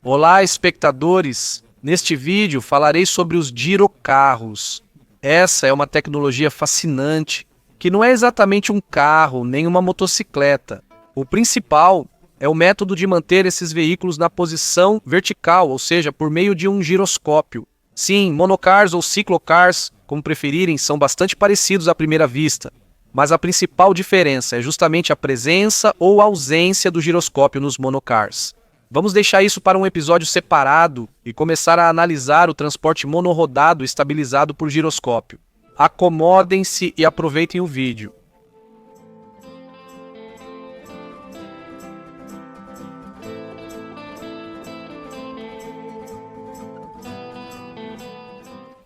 Olá, espectadores! Neste vídeo falarei sobre os girocarros. Essa é uma tecnologia fascinante, que não é exatamente um carro nem uma motocicleta. O principal é o método de manter esses veículos na posição vertical, ou seja, por meio de um giroscópio. Sim, monocars ou ciclocars, como preferirem, são bastante parecidos à primeira vista, mas a principal diferença é justamente a presença ou ausência do giroscópio nos monocars. Vamos deixar isso para um episódio separado e começar a analisar o transporte monorrodado estabilizado por giroscópio. Acomodem-se e aproveitem o vídeo.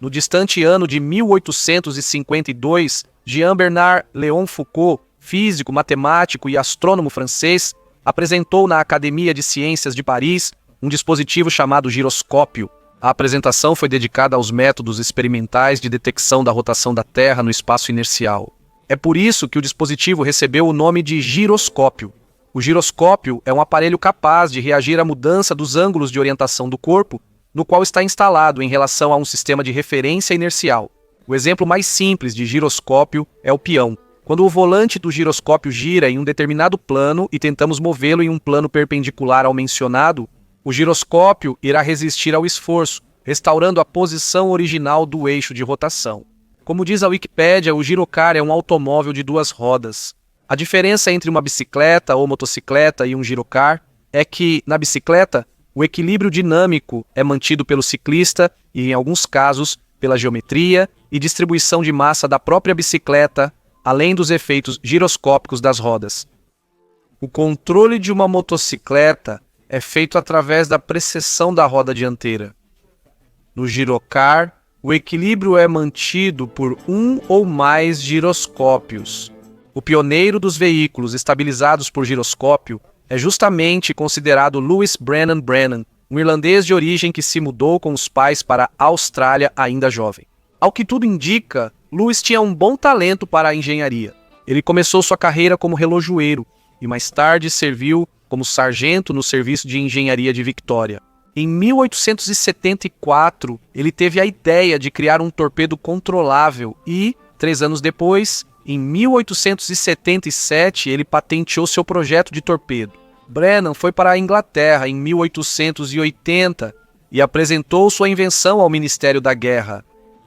No distante ano de 1852, Jean-Bernard Léon Foucault, físico, matemático e astrônomo francês, apresentou na Academia de Ciências de Paris um dispositivo chamado giroscópio. A apresentação foi dedicada aos métodos experimentais de detecção da rotação da Terra no espaço inercial. É por isso que o dispositivo recebeu o nome de giroscópio. O giroscópio é um aparelho capaz de reagir à mudança dos ângulos de orientação do corpo, no qual está instalado em relação a um sistema de referência inercial. O exemplo mais simples de giroscópio é o peão. Quando o volante do giroscópio gira em um determinado plano e tentamos movê-lo em um plano perpendicular ao mencionado, o giroscópio irá resistir ao esforço, restaurando a posição original do eixo de rotação. Como diz a Wikipédia, o girocar é um automóvel de duas rodas. A diferença entre uma bicicleta ou motocicleta e um girocar é que, na bicicleta, o equilíbrio dinâmico é mantido pelo ciclista e, em alguns casos, pela geometria e distribuição de massa da própria bicicleta, além dos efeitos giroscópicos das rodas. O controle de uma motocicleta é feito através da precessão da roda dianteira. No girocar, o equilíbrio é mantido por um ou mais giroscópios. O pioneiro dos veículos estabilizados por giroscópio é justamente considerado Louis Brennan Brennan, um irlandês de origem que se mudou com os pais para a Austrália ainda jovem. Ao que tudo indica, Louis tinha um bom talento para a engenharia. Ele começou sua carreira como relojoeiro e mais tarde serviu como sargento no Serviço de Engenharia de Victoria. Em 1874, ele teve a ideia de criar um torpedo controlável e, 3 anos depois, em 1877, ele patenteou seu projeto de torpedo. Brennan foi para a Inglaterra em 1880 e apresentou sua invenção ao Ministério da Guerra.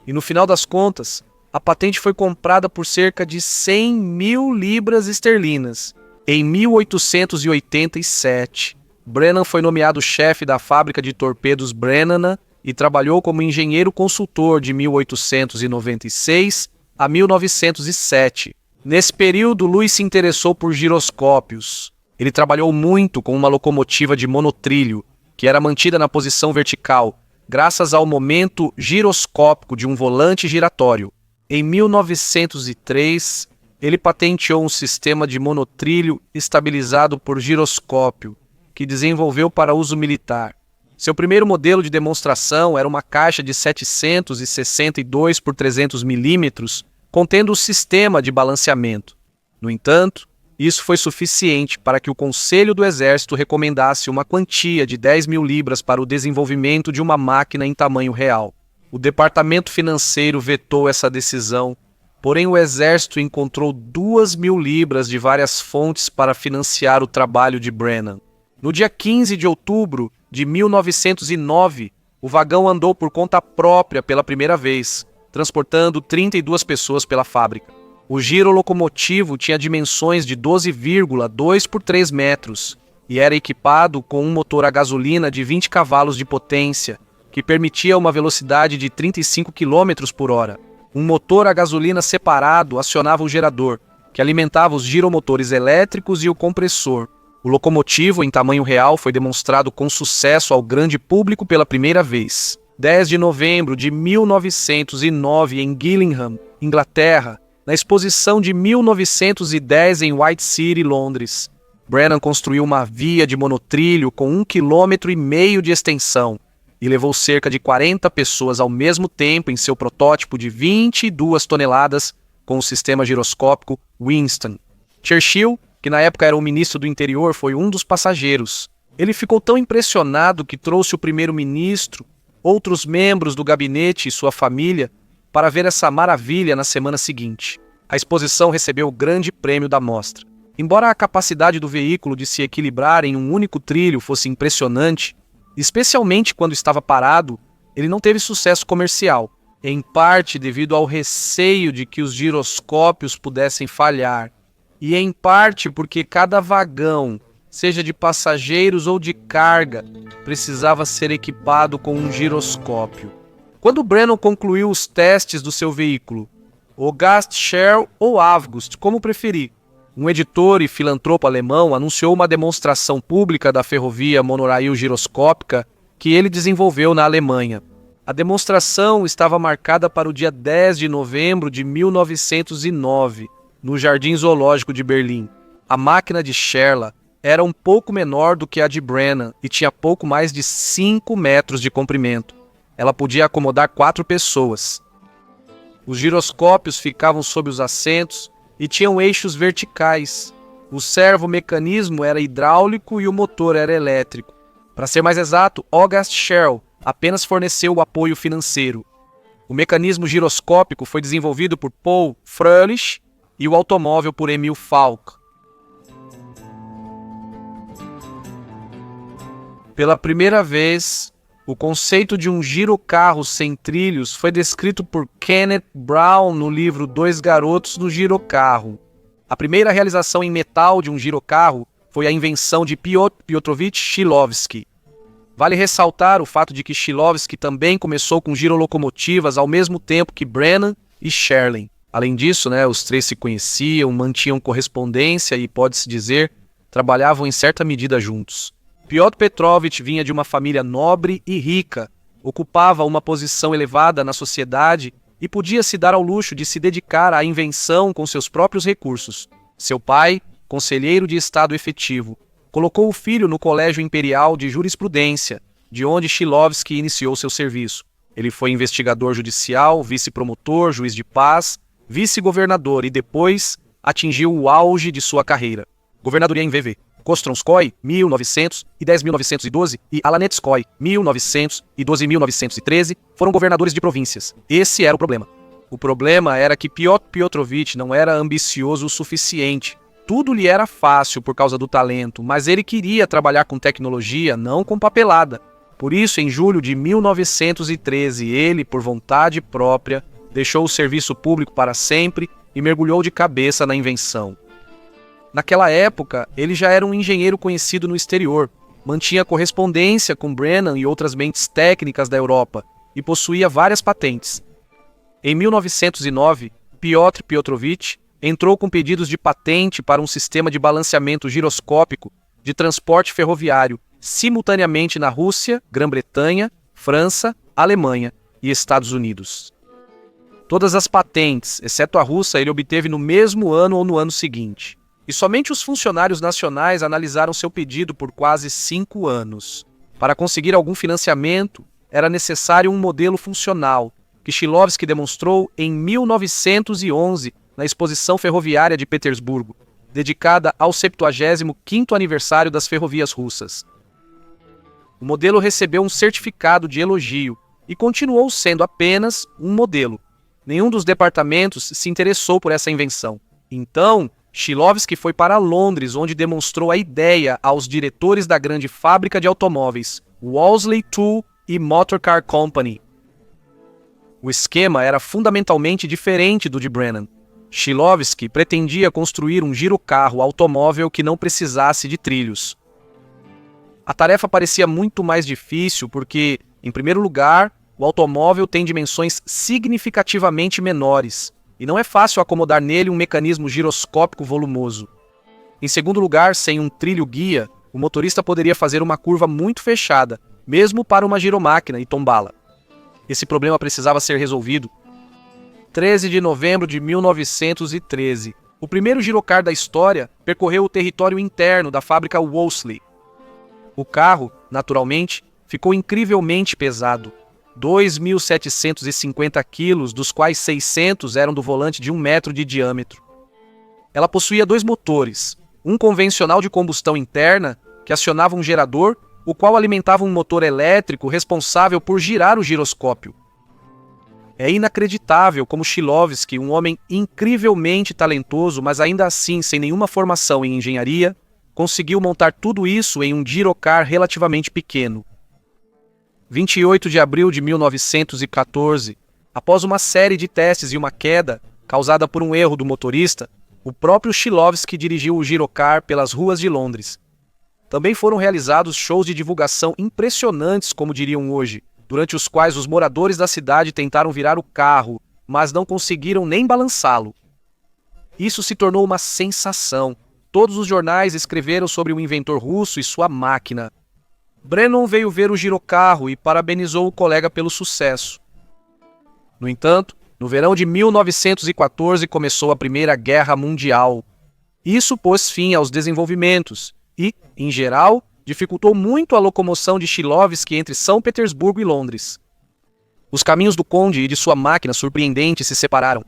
E no final das contas, a patente foi comprada por cerca de 100 mil libras esterlinas. Em 1887, Brennan foi nomeado chefe da fábrica de torpedos Brennan e trabalhou como engenheiro consultor de 1896 a 1907. Nesse período, Louis se interessou por giroscópios. Ele trabalhou muito com uma locomotiva de monotrilho, que era mantida na posição vertical, graças ao momento giroscópico de um volante giratório. Em 1903, ele patenteou um sistema de monotrilho estabilizado por giroscópio, que desenvolveu para uso militar. Seu primeiro modelo de demonstração era uma caixa de 762 por 300 milímetros, contendo o sistema de balanceamento. No entanto, isso foi suficiente para que o Conselho do Exército recomendasse uma quantia de 10 mil libras para o desenvolvimento de uma máquina em tamanho real. O Departamento Financeiro vetou essa decisão, porém o Exército encontrou 2 mil libras de várias fontes para financiar o trabalho de Brennan. No dia 15 de outubro de 1909, o vagão andou por conta própria pela primeira vez, transportando 32 pessoas pela fábrica. O giro locomotivo tinha dimensões de 12,2 por 3 metros e era equipado com um motor a gasolina de 20 cavalos de potência, que permitia uma velocidade de 35 km por hora. Um motor a gasolina separado acionava o gerador, que alimentava os giromotores elétricos e o compressor. O locomotivo, em tamanho real, foi demonstrado com sucesso ao grande público pela primeira vez. 10 de novembro de 1909, em Gillingham, Inglaterra, na exposição de 1910 em White City, Londres. Brennan construiu uma via de monotrilho com 1,5 km de extensão e levou cerca de 40 pessoas ao mesmo tempo em seu protótipo de 22 toneladas com o sistema giroscópico Winston. Churchill, que na época era o ministro do interior, foi um dos passageiros. Ele ficou tão impressionado que trouxe o primeiro-ministro, outros membros do gabinete e sua família para ver essa maravilha na semana seguinte. A exposição recebeu o grande prêmio da mostra. Embora a capacidade do veículo de se equilibrar em um único trilho fosse impressionante, especialmente quando estava parado, ele não teve sucesso comercial, em parte devido ao receio de que os giroscópios pudessem falhar, e em parte porque cada vagão, seja de passageiros ou de carga, precisava ser equipado com um giroscópio. Quando Brennan concluiu os testes do seu veículo, August Scherl ou August, como preferir, um editor e filantropo alemão anunciou uma demonstração pública da ferrovia monorail giroscópica que ele desenvolveu na Alemanha. A demonstração estava marcada para o dia 10 de novembro de 1909, no Jardim Zoológico de Berlim. A máquina de Scherl era um pouco menor do que a de Brennan e tinha pouco mais de 5 metros de comprimento. Ela podia acomodar 4 pessoas. Os giroscópios ficavam sob os assentos e tinham eixos verticais. O servomecanismo era hidráulico e o motor era elétrico. Para ser mais exato, August Scherl apenas forneceu o apoio financeiro. O mecanismo giroscópico foi desenvolvido por Paul Fröhlich e o automóvel por Emil Falk. Pela primeira vez, o conceito de um girocarro sem trilhos foi descrito por Kenneth Brown no livro Dois Garotos no Girocarro. A primeira realização em metal de um girocarro foi a invenção de Piotr Piotrowicz Shklovsky. Vale ressaltar o fato de que Shklovsky também começou com girolocomotivas ao mesmo tempo que Brennan e Scherl. Além disso, os três se conheciam, mantinham correspondência e, pode-se dizer, trabalhavam em certa medida juntos. Piotr Petrovich vinha de uma família nobre e rica, ocupava uma posição elevada na sociedade e podia se dar ao luxo de se dedicar à invenção com seus próprios recursos. Seu pai, conselheiro de Estado efetivo, colocou o filho no Colégio Imperial de Jurisprudência, de onde Shklovsky iniciou seu serviço. Ele foi investigador judicial, vice-promotor, juiz de paz, vice-governador e depois atingiu o auge de sua carreira. Governadoria em VV. Kostronskoye, 1900 e 10.912, e Alanetskoye, 1900 e 12.913, foram governadores de províncias. Esse era o problema. O problema era que Piotr Piotrowicz não era ambicioso o suficiente. Tudo lhe era fácil por causa do talento, mas ele queria trabalhar com tecnologia, não com papelada. Por isso, em julho de 1913, ele, por vontade própria, deixou o serviço público para sempre e mergulhou de cabeça na invenção. Naquela época, ele já era um engenheiro conhecido no exterior, mantinha correspondência com Brennan e outras mentes técnicas da Europa e possuía várias patentes. Em 1909, Piotr Piotrowicz entrou com pedidos de patente para um sistema de balanceamento giroscópico de transporte ferroviário simultaneamente na Rússia, Grã-Bretanha, França, Alemanha e Estados Unidos. Todas as patentes, exceto a russa, ele obteve no mesmo ano ou no ano seguinte. E somente os funcionários nacionais analisaram seu pedido por quase 5 anos. Para conseguir algum financiamento, era necessário um modelo funcional, que Shklovsky demonstrou em 1911 na Exposição Ferroviária de Petersburgo, dedicada ao 75º aniversário das ferrovias russas. O modelo recebeu um certificado de elogio e continuou sendo apenas um modelo. Nenhum dos departamentos se interessou por essa invenção. Então, Shklovsky foi para Londres, onde demonstrou a ideia aos diretores da grande fábrica de automóveis, Wolseley Tool e Motor Car Company. O esquema era fundamentalmente diferente do de Brennan. Shklovsky pretendia construir um girocarro automóvel que não precisasse de trilhos. A tarefa parecia muito mais difícil porque, em primeiro lugar, o automóvel tem dimensões significativamente menores, e não é fácil acomodar nele um mecanismo giroscópico volumoso. Em segundo lugar, sem um trilho-guia, o motorista poderia fazer uma curva muito fechada, mesmo para uma giromáquina, e tombá-la. Esse problema precisava ser resolvido. 13 de novembro de 1913, o primeiro girocar da história percorreu o território interno da fábrica Wolseley. O carro, naturalmente, ficou incrivelmente pesado. 2.750 quilos, dos quais 600 eram do volante de 1 metro de diâmetro. Ela possuía 2 motores, um convencional de combustão interna que acionava um gerador, o qual alimentava um motor elétrico responsável por girar o giroscópio. É inacreditável como Shklovsky, um homem incrivelmente talentoso, mas ainda assim sem nenhuma formação em engenharia, conseguiu montar tudo isso em um girocar relativamente pequeno. 28 de abril de 1914, após uma série de testes e uma queda, causada por um erro do motorista, o próprio Shklovsky dirigiu o girocar pelas ruas de Londres. Também foram realizados shows de divulgação impressionantes, como diriam hoje, durante os quais os moradores da cidade tentaram virar o carro, mas não conseguiram nem balançá-lo. Isso se tornou uma sensação. Todos os jornais escreveram sobre o inventor russo e sua máquina. Brennan veio ver o girocarro e parabenizou o colega pelo sucesso. No entanto, no verão de 1914 começou a Primeira Guerra Mundial. Isso pôs fim aos desenvolvimentos e, em geral, dificultou muito a locomoção de Shklovsky entre São Petersburgo e Londres. Os caminhos do conde e de sua máquina surpreendente se separaram.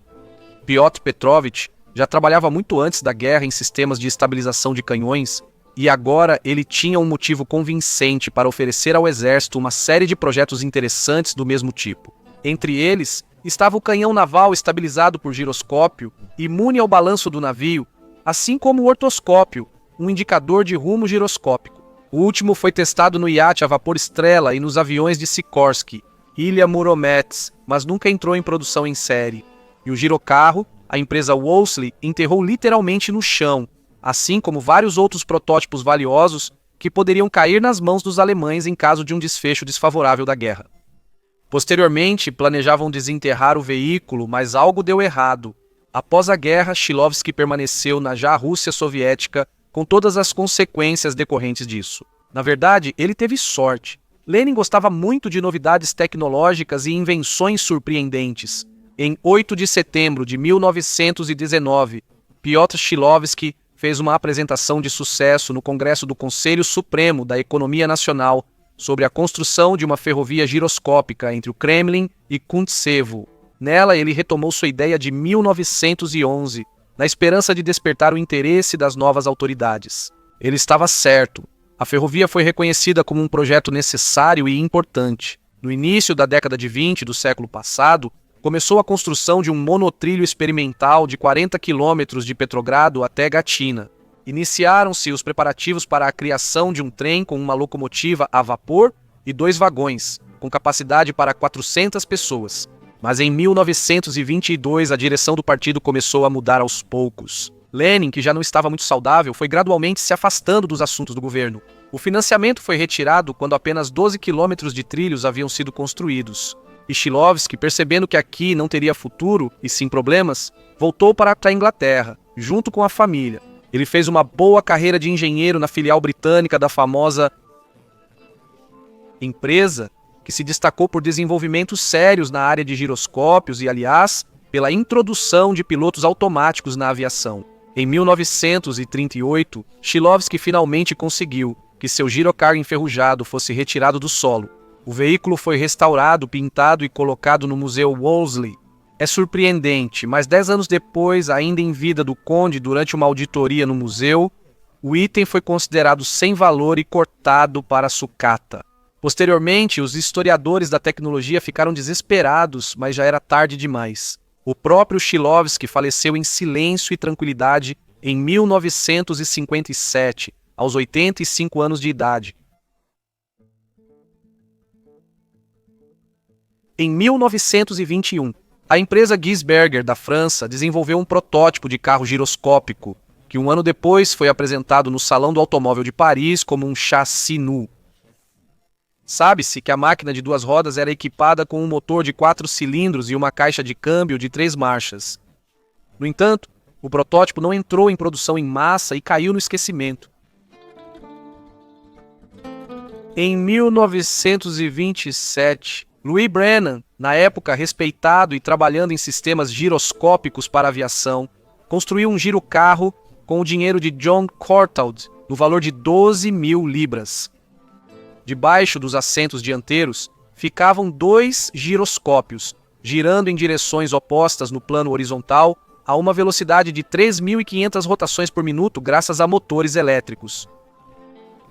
Pyotr Petrovich já trabalhava muito antes da guerra em sistemas de estabilização de canhões e agora ele tinha um motivo convincente para oferecer ao exército uma série de projetos interessantes do mesmo tipo. Entre eles, estava o canhão naval estabilizado por giroscópio, imune ao balanço do navio, assim como o ortoscópio, um indicador de rumo giroscópico. O último foi testado no iate a vapor Estrela e nos aviões de Sikorsky, Ilya Muromets, mas nunca entrou em produção em série. E o girocarro, a empresa Wolseley enterrou literalmente no chão, assim como vários outros protótipos valiosos que poderiam cair nas mãos dos alemães em caso de um desfecho desfavorável da guerra. Posteriormente, planejavam desenterrar o veículo, mas algo deu errado. Após a guerra, Shklovsky permaneceu na já Rússia soviética com todas as consequências decorrentes disso. Na verdade, ele teve sorte. Lenin gostava muito de novidades tecnológicas e invenções surpreendentes. Em 8 de setembro de 1919, Pyotr Shklovsky fez uma apresentação de sucesso no Congresso do Conselho Supremo da Economia Nacional sobre a construção de uma ferrovia giroscópica entre o Kremlin e Kuntsevo. Nela, ele retomou sua ideia de 1911, na esperança de despertar o interesse das novas autoridades. Ele estava certo. A ferrovia foi reconhecida como um projeto necessário e importante. No início da década de 20 do século passado, começou a construção de um monotrilho experimental de 40 quilômetros de Petrogrado até Gatina. Iniciaram-se os preparativos para a criação de um trem com uma locomotiva a vapor e 2 vagões, com capacidade para 400 pessoas. Mas em 1922 a direção do partido começou a mudar aos poucos. Lenin, que já não estava muito saudável, foi gradualmente se afastando dos assuntos do governo. O financiamento foi retirado quando apenas 12 quilômetros de trilhos haviam sido construídos. E Shklovsky, percebendo que aqui não teria futuro, e sim problemas, voltou para a Inglaterra, junto com a família. Ele fez uma boa carreira de engenheiro na filial britânica da famosa empresa, que se destacou por desenvolvimentos sérios na área de giroscópios e, aliás, pela introdução de pilotos automáticos na aviação. Em 1938, Shklovsky finalmente conseguiu que seu girocar enferrujado fosse retirado do solo. O veículo foi restaurado, pintado e colocado no Museu Wolseley. É surpreendente, mas 10 anos depois, ainda em vida do conde durante uma auditoria no museu, o item foi considerado sem valor e cortado para sucata. Posteriormente, os historiadores da tecnologia ficaram desesperados, mas já era tarde demais. O próprio Shklovsky faleceu em silêncio e tranquilidade em 1957, aos 85 anos de idade. Em 1921, a empresa Gisberger da França desenvolveu um protótipo de carro giroscópico, que um ano depois foi apresentado no Salão do Automóvel de Paris como um chassi nu. Sabe-se que a máquina de 2 rodas era equipada com um motor de 4 cilindros e uma caixa de câmbio de 3 marchas. No entanto, o protótipo não entrou em produção em massa e caiu no esquecimento. Em 1927, Louis Brennan, na época respeitado e trabalhando em sistemas giroscópicos para aviação, construiu um girocarro com o dinheiro de John Courtauld, no valor de 12.000 libras. Debaixo dos assentos dianteiros ficavam 2 giroscópios, girando em direções opostas no plano horizontal a uma velocidade de 3.500 rotações por minuto graças a motores elétricos.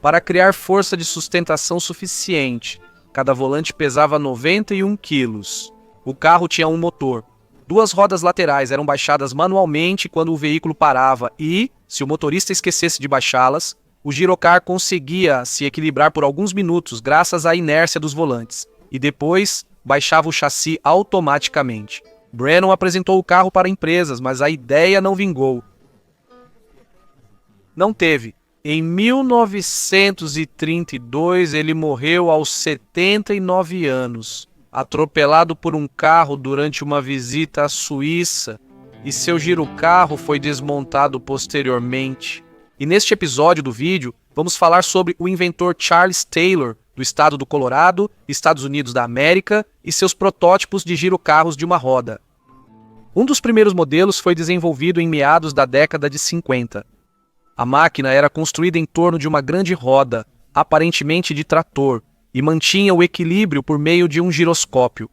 Para criar força de sustentação suficiente, cada volante pesava 91 quilos. O carro tinha um motor. 2 rodas laterais eram baixadas manualmente quando o veículo parava e, se o motorista esquecesse de baixá-las, o girocar conseguia se equilibrar por alguns minutos graças à inércia dos volantes, e depois baixava o chassi automaticamente. Brennan apresentou o carro para empresas, mas a ideia não vingou. Não teve. Em 1932, ele morreu aos 79 anos, atropelado por um carro durante uma visita à Suíça, e seu girocarro foi desmontado posteriormente. E neste episódio do vídeo, vamos falar sobre o inventor Charles Taylor, do estado do Colorado, Estados Unidos da América, e seus protótipos de girocarros de uma roda. Um dos primeiros modelos foi desenvolvido em meados da década de 50. A máquina era construída em torno de uma grande roda, aparentemente de trator, e mantinha o equilíbrio por meio de um giroscópio.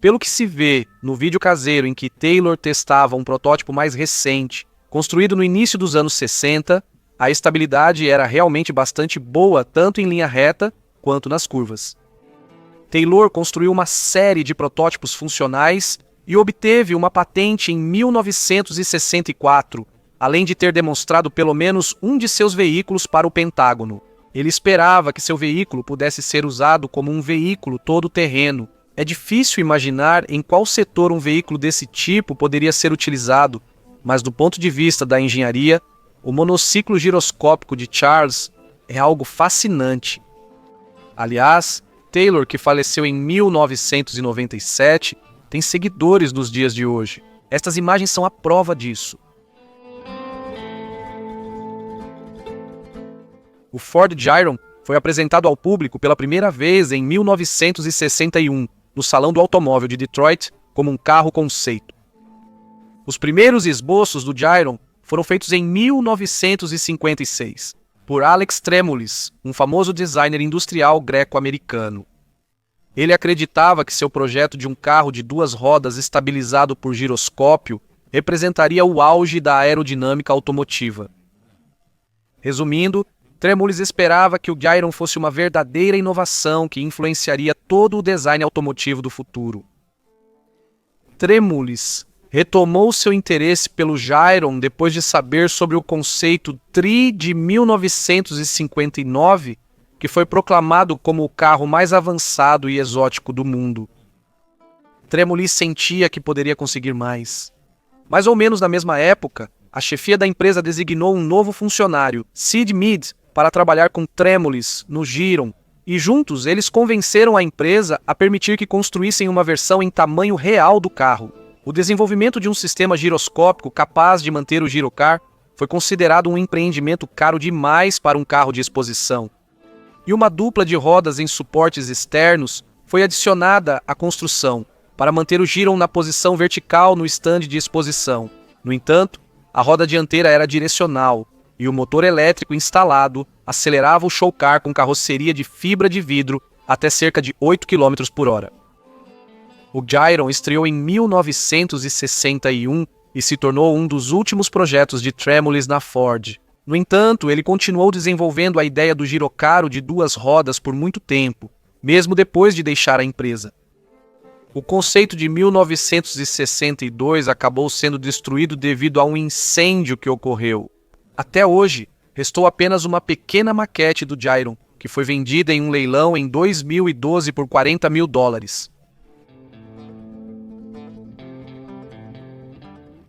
Pelo que se vê no vídeo caseiro em que Taylor testava um protótipo mais recente, construído no início dos anos 60, a estabilidade era realmente bastante boa tanto em linha reta quanto nas curvas. Taylor construiu uma série de protótipos funcionais e obteve uma patente em 1964, além de ter demonstrado pelo menos um de seus veículos para o Pentágono. Ele esperava que seu veículo pudesse ser usado como um veículo todo-terreno. É difícil imaginar em qual setor um veículo desse tipo poderia ser utilizado, mas do ponto de vista da engenharia, o monociclo giroscópico de Charles é algo fascinante. Aliás, Taylor, que faleceu em 1997, tem seguidores nos dias de hoje. Estas imagens são a prova disso. O Ford Gyron foi apresentado ao público pela primeira vez em 1961, no Salão do Automóvel de Detroit, como um carro conceito. Os primeiros esboços do Gyron foram feitos em 1956, por Alex Tremolis, um famoso designer industrial greco-americano. Ele acreditava que seu projeto de um carro de 2 rodas estabilizado por giroscópio representaria o auge da aerodinâmica automotiva. Resumindo, Tremolis esperava que o Gyron fosse uma verdadeira inovação que influenciaria todo o design automotivo do futuro. Tremolis retomou seu interesse pelo Gyron depois de saber sobre o conceito Tri de 1959, que foi proclamado como o carro mais avançado e exótico do mundo. Tremolis sentia que poderia conseguir mais. Mais ou menos na mesma época, a chefia da empresa designou um novo funcionário, Sid Mead, para trabalhar com Tremolis no Gyron, e juntos eles convenceram a empresa a permitir que construíssem uma versão em tamanho real do carro. O desenvolvimento de um sistema giroscópico capaz de manter o girocar foi considerado um empreendimento caro demais para um carro de exposição. E uma dupla de rodas em suportes externos foi adicionada à construção para manter o Gyron na posição vertical no estande de exposição. No entanto, a roda dianteira era direcional e o motor elétrico instalado acelerava o show car com carroceria de fibra de vidro até cerca de 8 km por hora. O Gyron estreou em 1961 e se tornou um dos últimos projetos de Tremolis na Ford. No entanto, ele continuou desenvolvendo a ideia do girocaro de 2 rodas por muito tempo, mesmo depois de deixar a empresa. O conceito de 1962 acabou sendo destruído devido a um incêndio que ocorreu. Até hoje, restou apenas uma pequena maquete do Gyron, que foi vendida em um leilão em 2012 por $40 mil.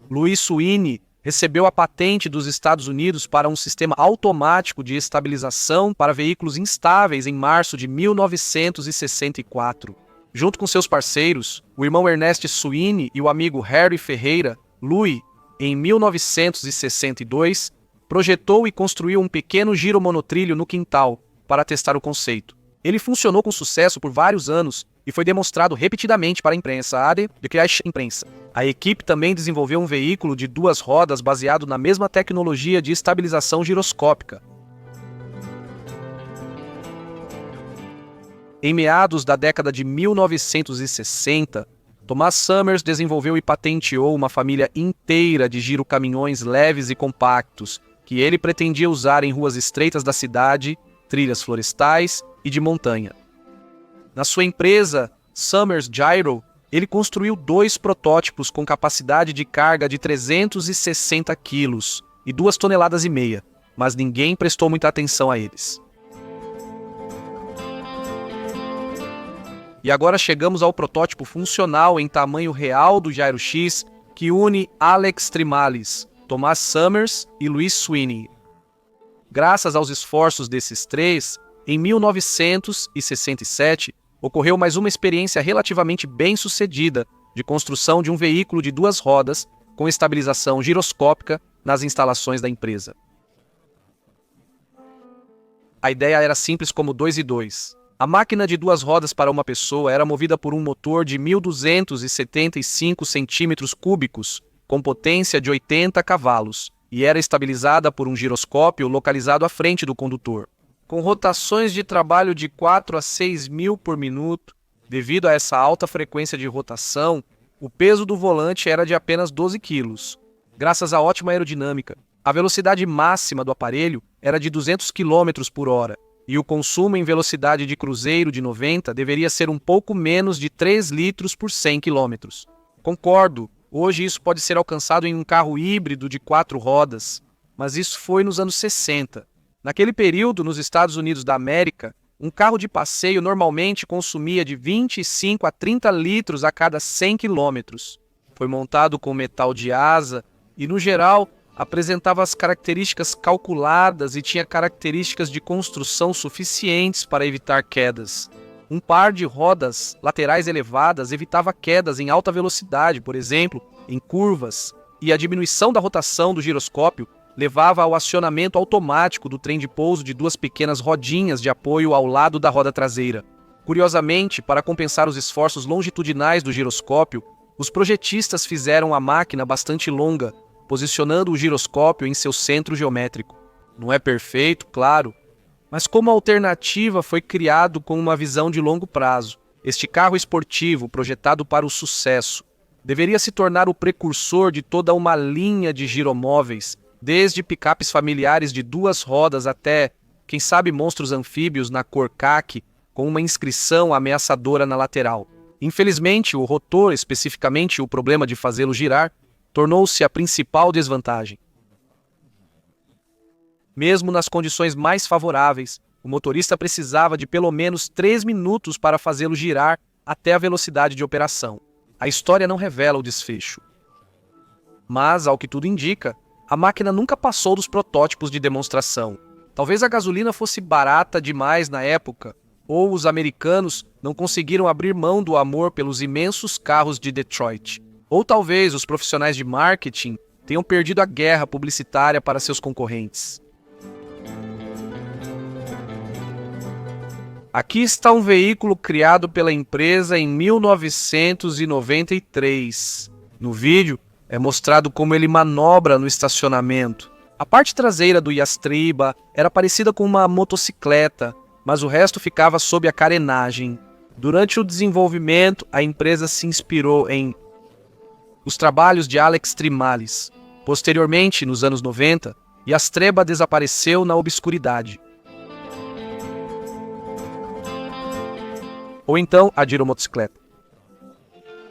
Louis Sweeney recebeu a patente dos Estados Unidos para um sistema automático de estabilização para veículos instáveis em março de 1964. Junto com seus parceiros, o irmão Ernest Sweeney e o amigo Harry Ferreira, Louis, em 1962, projetou e construiu um pequeno giromonotrilho no quintal para testar o conceito. Ele funcionou com sucesso por vários anos e foi demonstrado repetidamente para a imprensa, imprensa. A equipe também desenvolveu um veículo de 2 rodas baseado na mesma tecnologia de estabilização giroscópica. Em meados da década de 1960, Thomas Summers desenvolveu e patenteou uma família inteira de girocaminhões leves e compactos, que ele pretendia usar em ruas estreitas da cidade, trilhas florestais e de montanha. Na sua empresa, Summers Gyro, ele construiu 2 protótipos com capacidade de carga de 360 quilos e 2,5 toneladas, mas ninguém prestou muita atenção a eles. E agora chegamos ao protótipo funcional em tamanho real do Gyro X, que une Alex Trimalis, Thomas Summers e Louis Sweeney. Graças aos esforços desses 3, em 1967, ocorreu mais uma experiência relativamente bem-sucedida de construção de um veículo de 2 rodas com estabilização giroscópica nas instalações da empresa. A ideia era simples como 2 e 2. A máquina de 2 rodas para uma pessoa era movida por um motor de 1.275 centímetros cúbicos, com potência de 80 cavalos, e era estabilizada por um giroscópio localizado à frente do condutor. Com rotações de trabalho de 4 a 6 mil por minuto, devido a essa alta frequência de rotação, o peso do volante era de apenas 12 quilos. Graças à ótima aerodinâmica, a velocidade máxima do aparelho era de 200 km por hora, e o consumo em velocidade de cruzeiro de 90 deveria ser um pouco menos de 3 litros por 100 km. Concordo, hoje isso pode ser alcançado em um carro híbrido de 4 rodas, mas isso foi nos anos 60. Naquele período, nos Estados Unidos da América, um carro de passeio normalmente consumia de 25 a 30 litros a cada 100 quilômetros. Foi montado com metal de asa e, no geral, apresentava as características calculadas e tinha características de construção suficientes para evitar quedas. Um par de rodas laterais elevadas evitava quedas em alta velocidade, por exemplo, em curvas, e a diminuição da rotação do giroscópio levava ao acionamento automático do trem de pouso de 2 pequenas rodinhas de apoio ao lado da roda traseira. Curiosamente, para compensar os esforços longitudinais do giroscópio, os projetistas fizeram a máquina bastante longa, posicionando o giroscópio em seu centro geométrico. Não é perfeito, claro, mas como alternativa foi criado com uma visão de longo prazo. Este carro esportivo, projetado para o sucesso, deveria se tornar o precursor de toda uma linha de giromóveis, desde picapes familiares de 2 rodas até, quem sabe, monstros anfíbios na cor caqui, com uma inscrição ameaçadora na lateral. Infelizmente, o rotor, especificamente o problema de fazê-lo girar, tornou-se a principal desvantagem. Mesmo nas condições mais favoráveis, o motorista precisava de pelo menos 3 minutos para fazê-lo girar até a velocidade de operação. A história não revela o desfecho. Mas, ao que tudo indica, a máquina nunca passou dos protótipos de demonstração. Talvez a gasolina fosse barata demais na época, ou os americanos não conseguiram abrir mão do amor pelos imensos carros de Detroit. Ou talvez os profissionais de marketing tenham perdido a guerra publicitária para seus concorrentes. Aqui está um veículo criado pela empresa em 1993. No vídeo, é mostrado como ele manobra no estacionamento. A parte traseira do Yastriba era parecida com uma motocicleta, mas o resto ficava sob a carenagem. Durante o desenvolvimento, a empresa se inspirou em os trabalhos de Alex Trimalis. Posteriormente, nos anos 90, Yastreba desapareceu na obscuridade. Ou então, a giromotocicleta.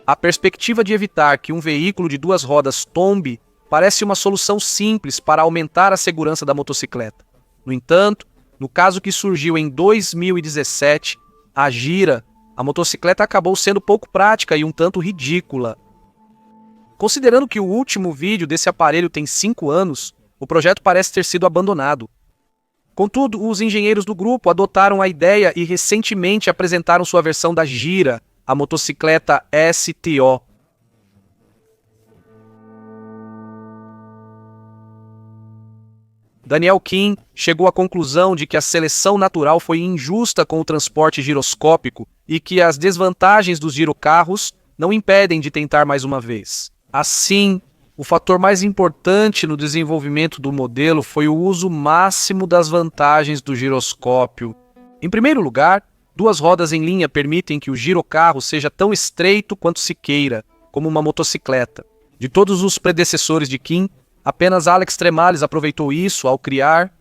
A perspectiva de evitar que um veículo de 2 rodas tombe parece uma solução simples para aumentar a segurança da motocicleta. No entanto, no caso que surgiu em 2017, a Gira, a motocicleta acabou sendo pouco prática e um tanto ridícula. Considerando que o último vídeo desse aparelho tem 5 anos, o projeto parece ter sido abandonado. Contudo, os engenheiros do grupo adotaram a ideia e recentemente apresentaram sua versão da Gira, a motocicleta STO. Daniel Kim chegou à conclusão de que a seleção natural foi injusta com o transporte giroscópico e que as desvantagens dos girocarros não impedem de tentar mais uma vez. Assim, o fator mais importante no desenvolvimento do modelo foi o uso máximo das vantagens do giroscópio. Em primeiro lugar, 2 rodas em linha permitem que o girocarro seja tão estreito quanto se queira, como uma motocicleta. De todos os predecessores de Kim, Apenas Alex Tremales aproveitou isso ao criar.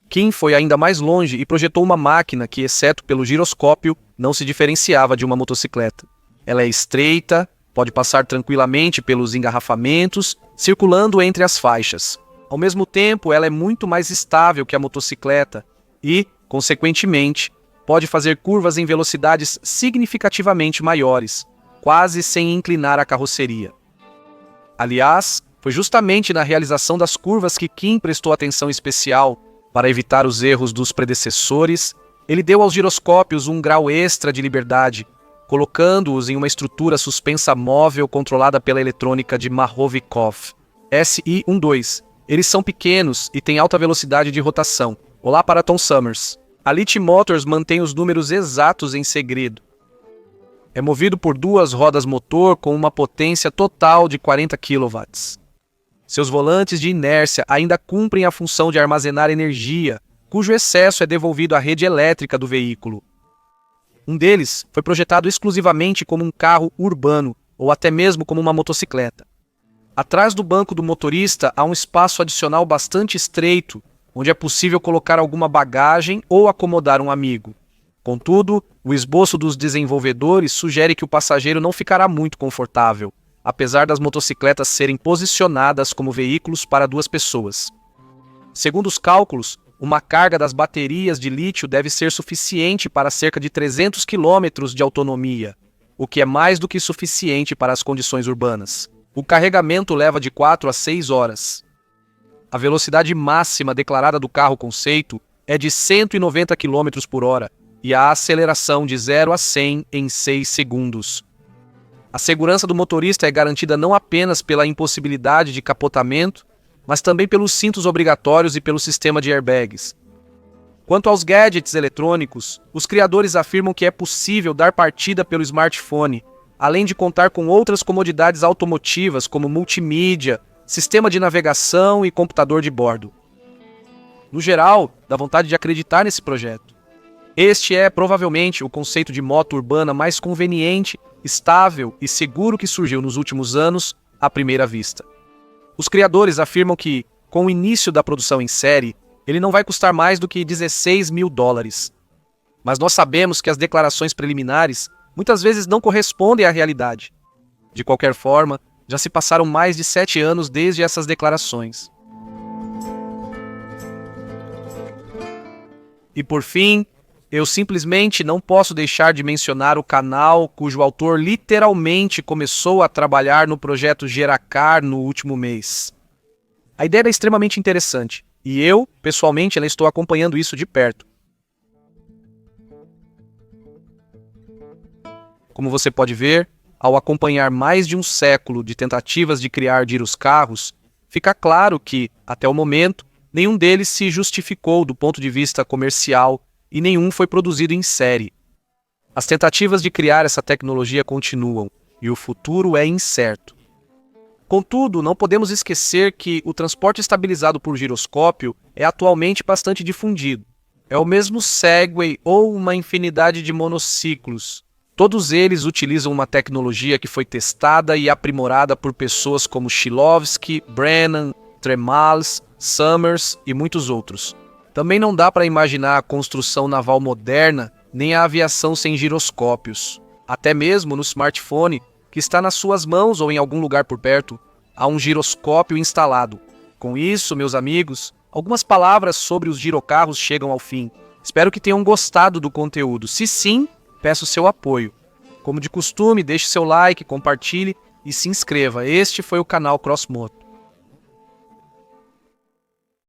Kim foi ainda mais longe e projetou uma máquina que, exceto pelo giroscópio, não se diferenciava de uma motocicleta. Ela é estreita, pode passar tranquilamente pelos engarrafamentos, circulando entre as faixas. Ao mesmo tempo, ela é muito mais estável que a motocicleta e, consequentemente, pode fazer curvas em velocidades significativamente maiores, quase sem inclinar a carroceria. Aliás, foi justamente na realização das curvas que Kim prestou atenção especial. Para evitar os erros dos predecessores, ele deu aos giroscópios um grau extra de liberdade, colocando-os em uma estrutura suspensa móvel controlada pela eletrônica de Mahovikov, SI-12. Eles são pequenos e têm alta velocidade de rotação. Olá para Tom Summers. A Lithium Motors mantém os números exatos em segredo. É movido por 2 rodas motor com uma potência total de 40 kW. Seus volantes de inércia ainda cumprem a função de armazenar energia, cujo excesso é devolvido à rede elétrica do veículo. Um deles foi projetado exclusivamente como um carro urbano, ou até mesmo como uma motocicleta. Atrás do banco do motorista há um espaço adicional bastante estreito, onde é possível colocar alguma bagagem ou acomodar um amigo. Contudo, o esboço dos desenvolvedores sugere que o passageiro não ficará muito confortável, apesar das motocicletas serem posicionadas como veículos para 2 pessoas. Segundo os cálculos, uma carga das baterias de lítio deve ser suficiente para cerca de 300 km de autonomia, o que é mais do que suficiente para as condições urbanas. O carregamento leva de 4 a 6 horas. A velocidade máxima declarada do carro conceito é de 190 km por hora e a aceleração de 0 a 100 em 6 segundos. A segurança do motorista é garantida não apenas pela impossibilidade de capotamento, mas também pelos cintos obrigatórios e pelo sistema de airbags. Quanto aos gadgets eletrônicos, os criadores afirmam que é possível dar partida pelo smartphone, além de contar com outras comodidades automotivas como multimídia, sistema de navegação e computador de bordo. No geral, dá vontade de acreditar nesse projeto. Este é, provavelmente, o conceito de moto urbana mais conveniente, estável e seguro que surgiu nos últimos anos, à primeira vista. Os criadores afirmam que, com o início da produção em série, ele não vai custar mais do que $16 mil. Mas nós sabemos que as declarações preliminares muitas vezes não correspondem à realidade. De qualquer forma, já se passaram mais de 7 anos desde essas declarações. E por fim, eu simplesmente não posso deixar de mencionar o canal cujo autor literalmente começou a trabalhar no projeto Geracar no último mês. A ideia é extremamente interessante, e eu, pessoalmente, estou acompanhando isso de perto. Como você pode ver, ao acompanhar mais de um século de tentativas de criar giroscarros, fica claro que, até o momento, nenhum deles se justificou do ponto de vista comercial e nenhum foi produzido em série. As tentativas de criar essa tecnologia continuam, e o futuro é incerto. Contudo, não podemos esquecer que o transporte estabilizado por giroscópio é atualmente bastante difundido. É o mesmo Segway ou uma infinidade de monociclos. Todos eles utilizam uma tecnologia que foi testada e aprimorada por pessoas como Shklovsky, Brennan, Tremales, Summers e muitos outros. Também não dá para imaginar a construção naval moderna nem a aviação sem giroscópios. Até mesmo no smartphone, que está nas suas mãos ou em algum lugar por perto, há um giroscópio instalado. Com isso, meus amigos, algumas palavras sobre os girocarros chegam ao fim. Espero que tenham gostado do conteúdo. Se sim, peço seu apoio. Como de costume, deixe seu like, compartilhe e se inscreva. Este foi o canal Crossmoto.